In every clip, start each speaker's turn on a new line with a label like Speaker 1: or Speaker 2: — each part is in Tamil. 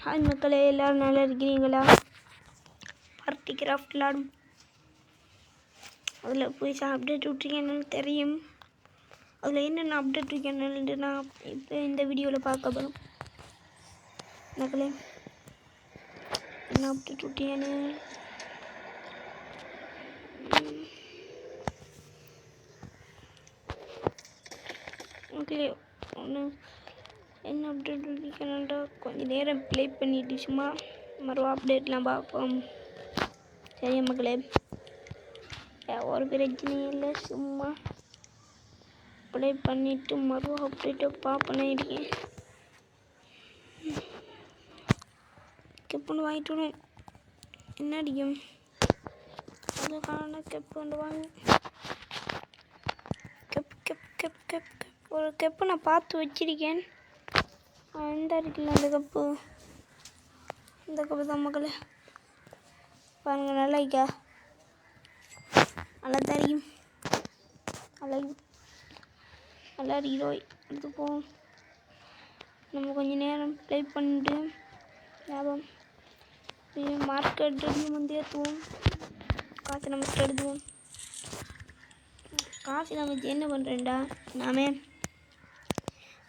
Speaker 1: ஹாய் மக்களே, எல்லோரும் நல்லா இருக்கிறீங்களா? பார்ட்டி கிராஃப்ட் விளாடும் அதில் புதுசாக அப்டேட் விட்ருக்கேன்னு தெரியும். அதில் என்னென்ன அப்டேட் இருக்கேன்னு நான் இப்போ இந்த வீடியோவில் பார்க்க போகிறோம். மக்களே, என்ன அப்டேட் விட்டீங்கன்னு மக்களே ஒன்று என்ன அப்டேட் இருக்கேன்டா கொஞ்சம் நேரம் ப்ளே பண்ணிட்டு சும்மா மறுவா அப்டேட்லாம் பார்ப்போம். சரியா மக்களே, ஒரு பிரச்சனையும் இல்லை, சும்மா ப்ளே பண்ணிவிட்டு மறுவா அப்டேட்டை பார்ப்பேன்னு இருக்கேன். கெப்புன்னு வாங்கிட்டு விடுவேன், என்ன அடிக்கும் அதுக்கான கெப்பு வந்து வாங்க. கெப் கெப் கெப் கெப் கெப் ஒரு கெப்பு நான் பார்த்து வச்சிருக்கேன். இந்த இருக்குல்ல அந்த கப்பு, இந்த கப்பு தான் மக்களே. பாருங்கள், நல்லா இருக்கா? நல்லா தெரியும், நல்லா இருக்கிறோய். எடுத்துப்போம், நம்ம கொஞ்சம் நேரம் ப்ளே பண்ணிட்டு ஞாபகம் மார்க்கெட் வந்து ஏற்றுவோம். காசு நமக்கு எடுத்துவோம். காசு நம்ம என்ன பண்ணுறேன்டா, நாமே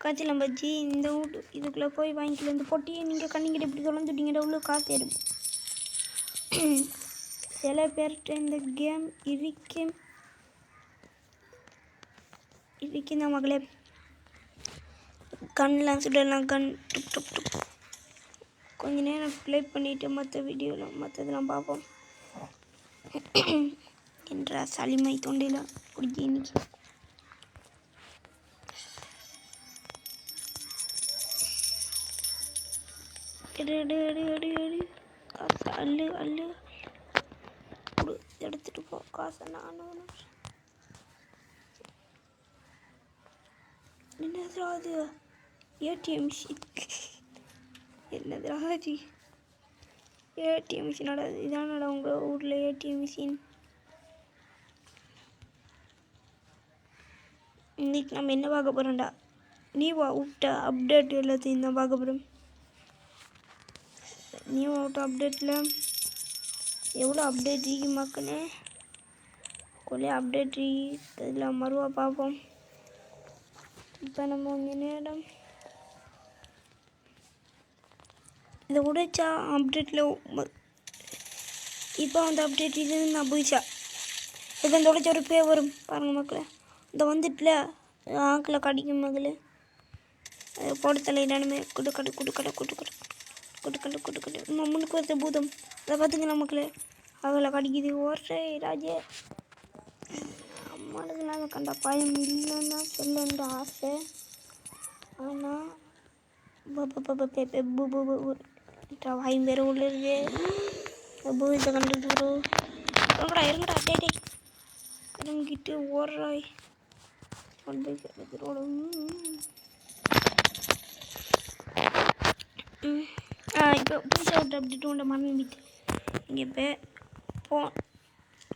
Speaker 1: காய்ச்சலாம் பச்சி இந்த வீட்டு இதுக்குள்ளே போய் வாங்கிக்கல. இந்த பொட்டியை நீங்கள் கண்ணிக்கிட்ட இப்படி தொலைஞ்சுட்டிங்கடா, உள்ள காசு ஏறும். சில பேர்கிட்ட இந்த கேம் இருக்குதான் மகளே. கண்ணெலாம் சுடலாம், கண் டுப் டுப் டுப். கொஞ்ச நேரம் ப்ளே பண்ணிவிட்டு மற்ற வீடியோவில் மற்றதெல்லாம் பார்ப்போம். என்ற சளிமை தொண்டையில் குடிக்கி இன்னைக்கு காசு அள்ளு எடுத்துட்டு போ காசை. நானும் என்னது ஏடிஎம் மிஷின், என்னது ஏடிஎம் மிஷினோட இதானடா உங்கள் ஊரில் ஏடிஎம் மிஷின். இன்னைக்கு நம்ம என்ன பார்க்க போகிறோம்டா, நீவா விட்ட அப்டேட் எல்லாத்தையும் தான் பார்க்க போகிறோம். நியூ அவுட் அப்டேட்டில் எவ்வளோ அப்டேட் இருக்கு மக்களே, கொலையே அப்டேட் இதில் மறுவா பார்ப்போம். இப்போ நம்ம கொஞ்சம் நேரம் இதை உடைச்சா அப்டேட்டில் இப்போ அந்த அப்டேட் இது நான் போயிச்சா இப்போ இந்த உடைச்ச ஒரு பே வரும் பாருங்கள் மக்களே. இந்த வந்துட்டுல ஆக்கில் கடிக்கும் மகளே, போட தலையிடானுமே குடுக்கடை முன்னுக்கு வருது பூதம். அதை பார்த்துங்க மக்களே, அவளை கடிக்குது. ஒரே ராஜே அம்மாளுக்கு நாங்கள் கண்ட பயம் இல்லைன்னா சொல்லுன்ற ஆசை. ஆனால் வாயும் பேர் உள்ள இருக்கு. பூதத்தை கண்டுட்டு இருங்கடா டே இறங்கிட்டு ஓடுறாய். இப்போ புதுசாக விட்டு அப்படிட்டு உண்ட மறந்துட்டு இங்கே இப்போ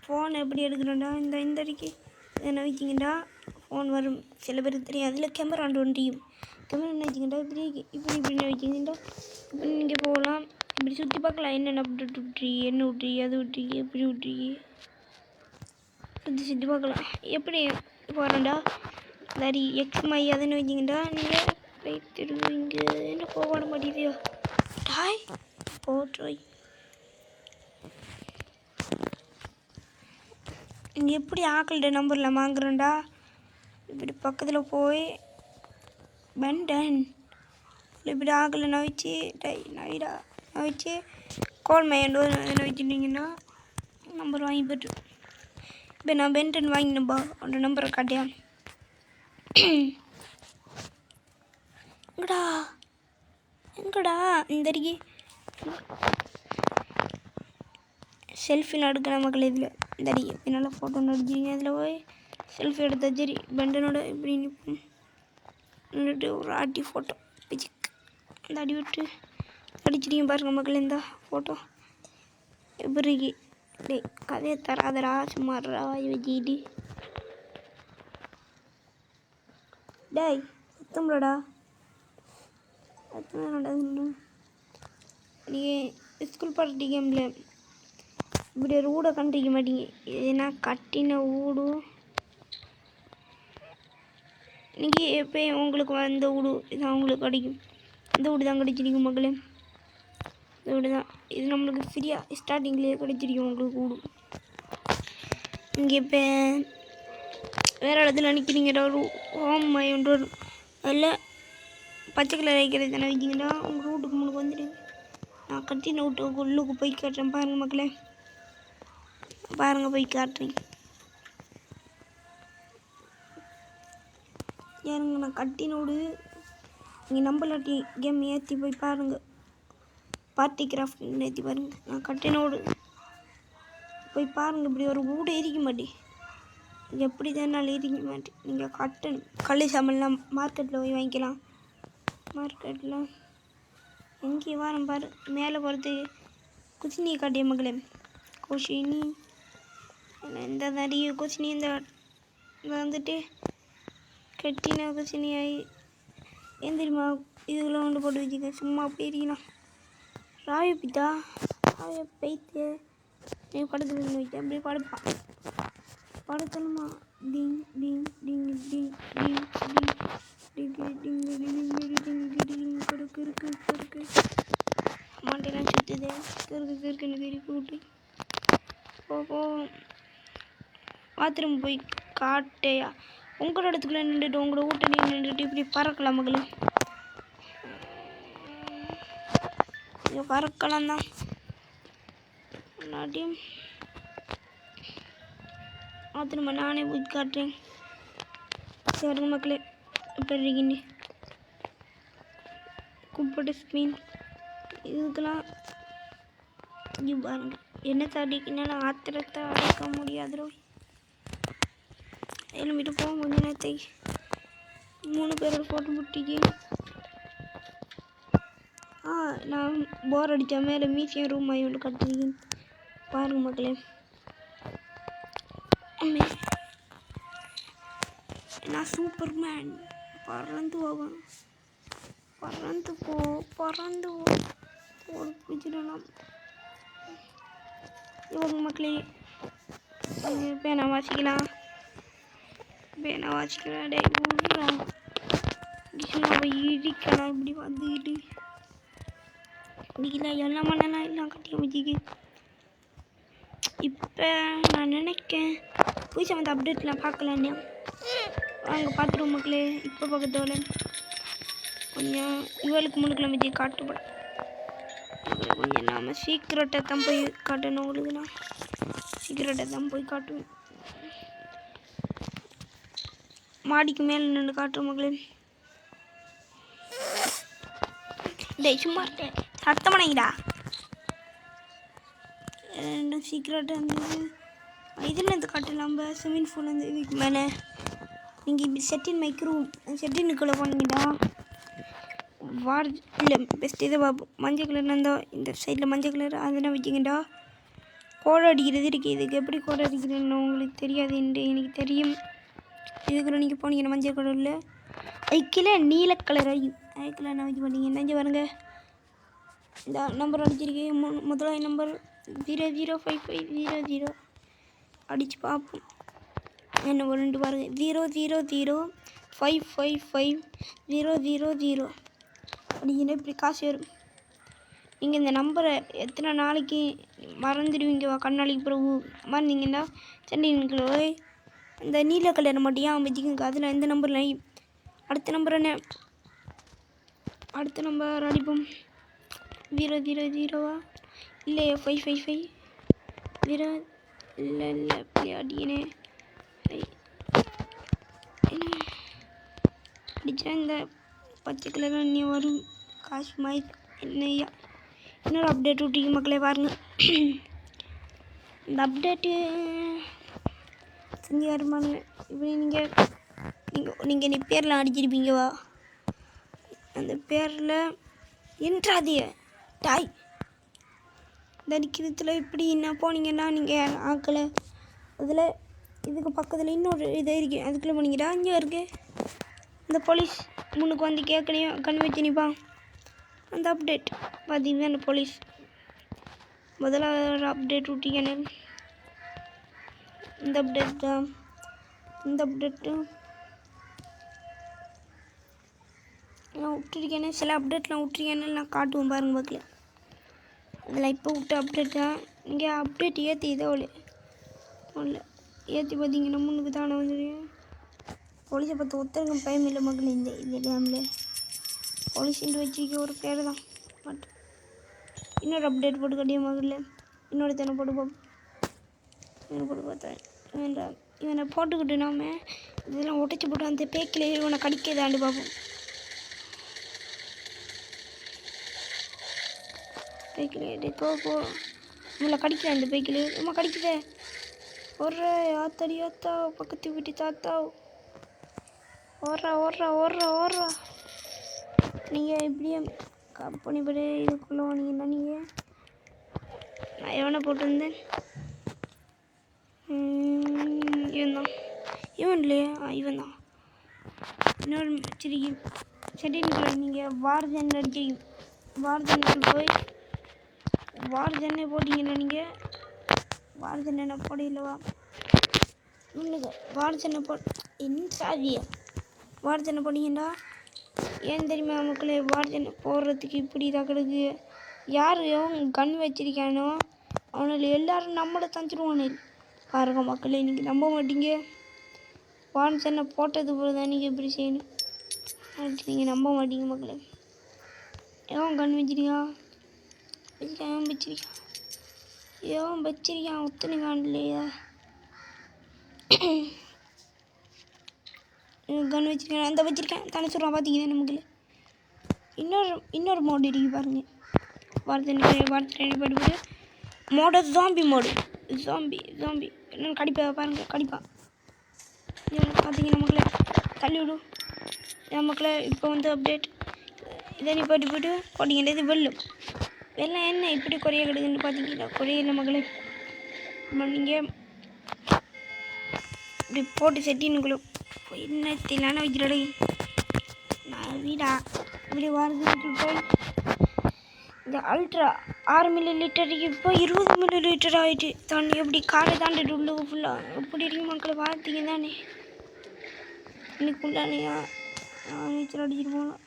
Speaker 1: ஃபோன் எப்படி எடுக்கிறோண்டா, இந்த அடிக்கு என்ன வச்சிங்கடா ஃபோன் வரும். சில பேருக்கு தெரியும், அதில் கேமரா ஒன்றியும் கேமரா என்ன வச்சிங்கடா இப்படி வச்சிங்கடா. இப்படி நீங்கள் போகலாம், இப்படி சுற்றி பார்க்கலாம். என்னென்ன அப்டேட் விட்றீ, என்ன விட்றீ, அது விட்றீ, எப்படி விட்றீ, சுற்றி பார்க்கலாம். எப்படி போகிறோண்டா சரி எக்ஸ்மை அதுன்னு வச்சிங்கடா நீங்கள் வைத்திருவீங்க. என்ன போக மாட்டேதியோ டாய் போட்ரோய். இங்கே எப்படி ஆக்கள்கிட்ட நம்பரில் வாங்குறேன்டா, இப்படி பக்கத்தில் போய் பெண்டன் இப்படி ஆக்களில் நவிச்சு நவிச்சு கோல் மையண்டோ என்ன வச்சுட்டிங்கன்னா நம்பர் வாங்கி போய்ட்டு. இப்போ நான் பென்டன் வாங்கினப்பா அந்த நம்பரை காட்டியா. எங்கடா இந்த அடிக்கு செல்ஃபி எடுக்கணும் மக்கள். இதில் இந்த அடிக்கு பின்னால் ஃபோட்டோ நடிச்சிங்க, அதில் போய் செல்ஃபி எடுத்தா சரி பெண்டனோட இப்படி நிற்போம். நின்றுட்டு ஒரு ஆட்டி ஃபோட்டோ பிச்சிக் அந்த அடி விட்டு அடிச்சிட்டிங்க பாருங்கள் மக்கள். இந்த ஃபோட்டோ எப்படி டே கதையை தராதரா சும்மாறா வச்சுக்கிட்டு டேய் சுத்தம்லடா. நீங்கள் ஸ்கூல் பாட்டு கேமில் இப்படி ஒரு ஊடை கண்டிக்க மாட்டீங்க. ஏன்னா கட்டின ஊடு நீங்கள் எப்போ உங்களுக்கு வந்த ஊடு இதான் உங்களுக்கு கிடைக்கும். இந்த வீடு தான் கிடைச்சிருக்கும் மக்களே. இந்த வீடு தான் இது நம்மளுக்கு ஃப்ரீயாக ஸ்டார்டிங்லேயே கிடைச்சிருக்கும் உங்களுக்கு வீடு. இங்கே இப்போ வேறு இடத்துல நிற்கிறீங்கடா ஒரு ஹோம் மைண்ட் ஒரு அதில் பச்சை கலர் வைக்கிறது தானே வச்சிங்கன்னா உங்கள் வீட்டுக்கு முன்னுக்கு வந்துடுங்க. நான் கட்டின வீட்டுக்கு உள்ளுக்கு போய் காட்டுறேன் பாருங்கள் மக்களே. பாருங்கள் போய் காட்டுறேன். ஏறுங்க நான் கட்டின வீடு. நீங்கள் நம்பலாட்டி கேம் ஏற்றி போய் பாருங்கள். பார்ட்டி கிராஃப்ட் ஏற்றி பாருங்கள். நான் கட்டினோடு போய் பாருங்கள். இப்படி ஒரு வீடு எரிக்க மாட்டேன். எப்படி தானாலும் எரிக்க மாட்டேன். நீங்கள் கட்டணும். கள்ளி சாமான்லாம் மார்க்கெட்டில் போய் வாங்கிக்கலாம். மார்க்கெட்டில் எங்கேயும் வாரம் பாரு மேலே போகிறது குச்சினியை காட்டிய மக்களே. குச்சினி இந்த நிறைய குச்சினி இந்த வந்துட்டு கட்டின குச்சினியாகி ஏன் தெரியுமா இதுக்குள்ள கொண்டு போட்டு வச்சுக்க சும்மா அப்படி எரிக்கலாம். ராய பித்தா ராய பைத்து நீ படத்துல இருந்து வைக்க அப்படியே படுப்பான். படுத்தணுமா டிங் டிங் டிங் டிங் டிங் டிங் டிங் டிங் டிங் கிறுக்கு கிறுக்கு மாட்டையெல்லாம் சுற்றுது. கிறுக்குன்னு கிறுக்கு விட்டு போ பாத்ரூம் போய் காட்டையா உங்களோட இடத்துக்குள்ளே நின்றுட்டு உங்களோட வீட்டை நின்றுட்டு இப்படி பறக்கலாம் மகளே. இங்கே பறக்கலாம் தான் எல்லாத்தையும் பாத்ரூமை நானே போய் காட்டுறேன். சரி மக்களே எப்படி இருக்கீங்க? கும்பிட்டு ஸ்பீன் இதுக்கெல்லாம் இது பாருங்க என்ன தடிக்குன்னா ஆத்திரத்தை அடக்க முடியாதோ. எழுமிட்டு போக கொஞ்ச நேரத்துக்கு 3 பேரோட போட்டு முட்டிக்கு. நான் போர் அடித்தா மேலே மியூசியம் ரூம் ஆகி ஒன்று கட்டிருக்கேன் பாருங்க மக்களே. நான் சூப்பர் மேன் பறந்து போவேன். பறந்து ஒரு பிடிச்சிடலாம். இவங்க மக்களே பேனா வாசிக்கலாம். டே விடுறான் சும்மா போய் இடிக்கலாம். இப்படி வந்துக்கிட்டு இடிக்கலாம் எல்லாம் மண்ணெல்லாம் எல்லாம் கட்டி அமைச்சிக்கு. இப்போ நான் நினைக்கேன் புதுசாக வந்து அப்டேட்லாம் பார்க்கலான்னு வாங்க பார்த்துருவோம் மக்களே. இப்போ பக்கத்தோட கொஞ்சம் இவளுக்கு முன்னுக்குள்ள வச்சு காட்டுப்படும். கொஞ்சம் நாம் சீக்கிரட்டை தான் போய் காட்டணும். உங்களுக்கு நான் சீக்கிரட்டை தான் போய் காட்டுவேன். மாடிக்கு மேலே நின்று காட்டுற மக்களே. டேய் சும்மா சத்தம் பண்ணீங்கடா. ரெண்டும் சீக்கிரட்டாக இருந்தது. இதில் இருந்து காட்டலாம். ஸ்விம்மிங் பூல் வந்து இதுக்கு மேலே நீங்கள் இப்படி செட்டின் மைக்ரூம் செட்டினுக்குள்ளே போனீங்கடா இல்லை பெஸ்ட் இதை பார்ப்போம். மஞ்சள் கலர் இருந்தால் இந்த சைடில் மஞ்சள் கலர் அதெல்லாம் வச்சிங்கடா கோடை அடிக்கிறது இருக்குது. இதுக்கு எப்படி கோடை அடிக்கிறதுன்னு உங்களுக்கு தெரியாது என்று எனக்கு தெரியும். இதுக்குள்ள நீங்கள் போனீங்கன்னா மஞ்சள் கலரில் அதுக்கில் நீல கலர் அதுக்குள்ள என்ன வச்சு பண்ணீங்க நினைஞ்சு பாருங்க. இந்த நம்பர் அடிச்சிருக்கேன். முதலாவது நம்பர் 005500 அடித்து பார்ப்போம். என்ன ஒரு 2 பாருங்கள் 00055500 அப்படிங்கிற இப்படி காசு வரும். நீங்கள் இந்த நம்பரை எத்தனை நாளைக்கு மறந்துடுவீங்க கண்ணாளிக்கு பிறகு மறந்தீங்கன்னா சென்னைக்குள்ள போய் இந்த நீல கலரை மட்டும் ஏன் வச்சுக்கோங்க. அதில் எந்த நம்பரில் அடுத்த நம்பர் என்ன அடுத்த நம்பர் அடிப்போம். 000 இல்லை 555 0 இல்லை இப்படி அடிக்கணே அடித்தா இந்த பச்சை கலர் நீ வரும் காசு மாதிரி என்னையா. இன்னொரு அப்டேட் விட்டீங்க மக்களே பாருங்கள். இந்த அப்டேட்டு செஞ்சு வருமானு இப்படி நீங்கள் நீ பேரில் அடிச்சிருப்பீங்கவா அந்த பேரில் என்றாதிய டாய் தடிக்கிறதுல இப்படி என்ன போனீங்கன்னா நீங்கள் ஆக்கலை அதில் இதுக்கு பக்கத்தில் இன்னொரு இது இருக்குது அதுக்குள்ளே போனீங்கடா இங்கே இருக்குது இந்த போலீஸ் முன்னுக்கு வந்து கேட்கலையும் கண் வச்சு நிற்பான் அந்த அப்டேட் பார்த்தீங்கன்னா அந்த போலீஸ் முதல்ல அப்டேட் விட்டீங்கன்னு இந்த அப்டேட் தான் இந்த அப்டேட்டு நான் விட்டுருக்கேன்னு சில அப்டேட்லாம் விட்டுருக்கேன்னு நான் காட்டுவேன் பாருங்க பார்க்கல அதில் இப்போ விட்ட அப்டேட் தான் இங்கே அப்டேட் ஏற்றி இதோ இல்லை ஏற்றி பார்த்தீங்கன்னா முன்னுக்கு தானே வந்துடுவேன் போலீஸை பார்த்து ஒருத்தருக்கும் பயம் இல்லை மக்கள் இந்த டேமில் போலீஸ்ன்ட்டு வச்சுக்க ஒரு பேர் தான் பட் இன்னொரு அப்டேட் போட்டு கட்டிய மகளில் இன்னொரு தண்ணி போட்டு பார்ப்போம் இவனை போட்டு பார்த்தேன் இவனை போட்டுக்கிட்டு நாம இதெல்லாம் உடைச்சி போட்டு அந்த பேக்கில் இவனை கடிக்கதாண்டு பார்ப்போம் பேக்கில் போ இவனை கடிக்கிறேன் அந்த பேக்கில் இவன் கடிக்குதே ஒரு ஆத்தடி ஆத்தா பக்கத்து வீட்டு தாத்தா ஓடுறா நீங்கள் இப்படியே கம்பெனி படி இதுக்குள்ளே வாங்கிங்கன்னா நீங்கள் நான் எவனை போட்டிருந்தேன் இவன் இல்லையா இவன் தான் இன்னொரு செடிக்குள்ள நீங்கள் வார்ஜன் அடிச்சிருக்கீங்க வார்ஜன் போய் வார்ஜனை போட்டிங்கன்னா நீங்கள் வார்ஜனை போடையில்லவா இன்னுங்க வார்ஜனை சாதியா வார்ஜனை போட்டிங்கன்னா ஏன் தெரியுமா மக்களே வார்ஜனை போடுறதுக்கு இப்படி தான் கிடக்கு யார் கன் வச்சிருக்கானோ அவனில் எல்லோரும் நம்மளை தந்துடுவானே பாருங்க மக்களே நீங்கள் நம்ப மாட்டீங்க வார்ஜனை போட்டது போல தான் நீங்கள் இப்படி செய்யணும் நீங்கள் நம்ப மாட்டீங்க மக்களே எவன் கன் வச்சிருக்கான் எவன் வச்சிருக்கான் ஒத்தனை காணலையா கன் வச்சிருக்கேன் அந்த வச்சிருக்கேன் தானே சொல்கிறான் பார்த்தீங்கன்னா நமக்கு இன்னொரு மோடு இருக்கு பாருங்கள் வார்த்தை படிப்பது மோடு ஜாம்பி என்னென்னு கடிப்பா பாருங்கள் கடிப்பான் பார்த்தீங்கன்னா மக்களே தள்ளி விடும் என் மக்களே இப்போ வந்து அப்டேட் இதை நீ போட்டு போட்டிங்கன்னா இது வெள்ளம் என்ன இப்படி குறைய கிடக்குன்னு பார்த்தீங்கன்னா குறையில மக்களே நீங்கள் இப்படி போட்டு செட்டினுக்குள்ள என்ன தெரியலான வைக்கிறோட நான் வீடா இப்படி வாரத்துக்கு போய் இந்த அல்ட்ரா 6 மில்லிலிட்டருக்கு இப்போ 20 மில்லிலிட்டர் ஆகிட்டு தண்ணி எப்படி காரை தாண்டிட்டு உள்ளுக்கு ஃபுல்லாக எப்படி இருக்கு மக்களை பார்த்தீங்க தானே இன்னைக்குள்ளானையா நீச்சல் அடிச்சிட்டு போனோம்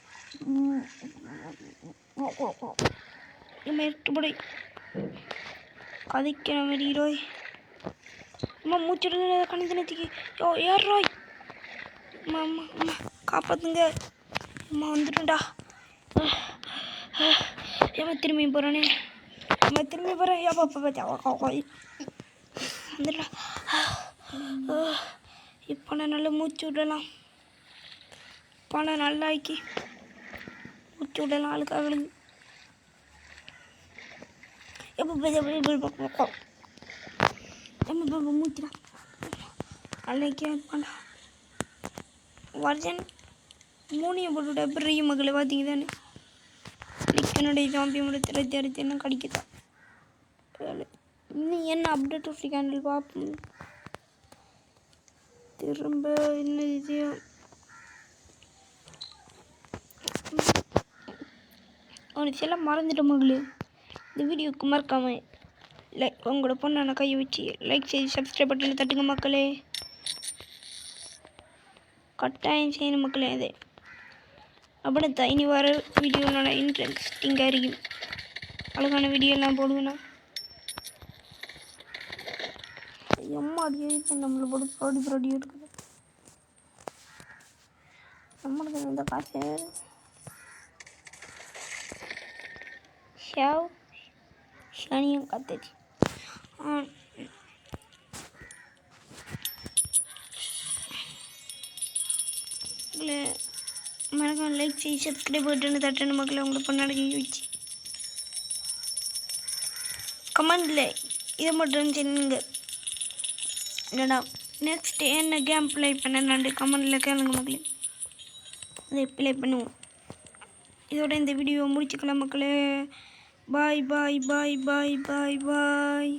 Speaker 1: எட்டுப்படை கதைக்கிற மாதிரி ரோய் அம்மா மூச்சுடுங்க கணக்கு நேற்றுக்கு ஏர் ரோய் அம்மா காப்பாற்றுங்க அம்மா வந்துட்டா ஏமா திரும்பி போகிறானே திரும்பி போகிறேன் வந்துடா இப்போ நான் நல்லா மூச்சு விடலாம் இப்போ நான் நல்லா ஆக்கி மூச்சு விடலாம் ஆளுக்காக மூச்சுடா அன்னைக்கு பண்ணா வர்ஜன் 3 போட்டுவிட்டா பெரிய மக்களை பார்த்தீங்க தானே என்னுடைய ஜாம்பி முடித்துல தெரிஞ்சு என்ன கடிக்குதா இன்னும் என்ன அப்டேட் ஃப்ரீக்கானல் பார்ப்போம் திரும்ப என்ன இது அவனுக்கு எல்லாம் மறந்துட்ட மகளே இந்த வீடியோவுக்கு மறக்காமல் உங்களோட பொண்ணான கையை வச்சு லைக் செய்து சப்ஸ்கிரைப் பட்டனை தட்டுங்க மக்களே கட்டாயம் செய்யணும் மக்களே அது அப்படித்தான் இனி வர வீடியோ நல்லா இன்ட்ரெஸ்டிங்காக இருக்கும் அழகான வீடியோலாம் போடுவேண்ணா எம்மா அடியே நம்மளை போட்டு ப்ரோடி எடுக்குது நம்மளுக்கு இந்த காசு சனியும் கத்துச்சு மறக்காம லைக் செய்து சப்ஸ்கிரைப் பட்டனை தட்டணும் மக்களை உங்களை பொண்ணாடி வச்சு கமெண்டில் இதை மட்டும் செய்யுங்க இல்லைடா நெக்ஸ்ட் என்ன கேம் ப்ளே பண்ணலான்ட்டு கமெண்டில் கேளுங்க மக்களே அதை ப்ளே பண்ணுவோம் இதோட இந்த வீடியோ முடிச்சுக்கலாம் மக்களே பாய் பாய் பாய் பாய் பாய் பாய்